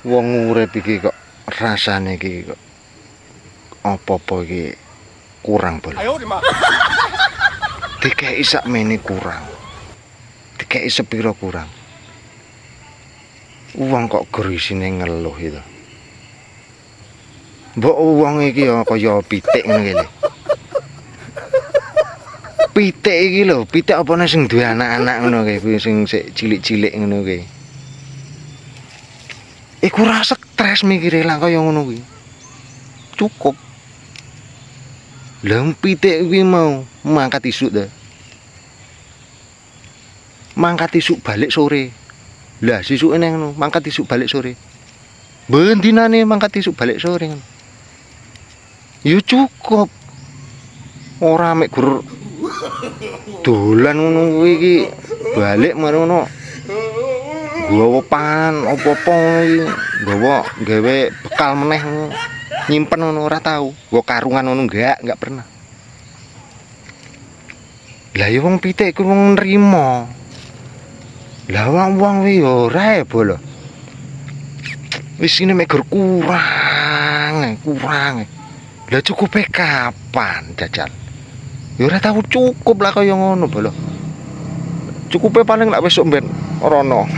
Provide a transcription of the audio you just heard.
Wong urip iki kok rasane iki kok apa-apa iki kurang bol. Dikei sakmene kurang. Dikei sepiro kurang. Wong kok gerisine ngeluh itu. Mbok wong iki ya kaya pitik ngono iki lho. Pitik iki lho, pitik apane sing duwe anak-anak ngono kuwi sing sik cilik-cilik ngono kuwi. Iku ora stres mikire lah kaya ngono kuwi. Cukup. Lah pitik kuwi mau mangkat isuk ta. Mangkat isuk balik sore. Lah sisuke nang ngono, mangkat isuk balik sore. Bendinane mangkat isuk balik sore ngono. Ya cukup. Ora mek gur dolan ngono kuwi iki balik marono. Gawa pangan apa-apa iki, gawe bekal meneh nyimpen ngono ora tau. Nggo karungan ngono enggak pernah. Lah ya wong pitik ku wong nrimo. Lah wong kuwi ya ora bolo. Wis ngene mek gur kurang. Lah cukupe kapan jajal? Ya ora tau cukup lah kaya ngono bolo. Cukupe paling lak wis sok ben rono.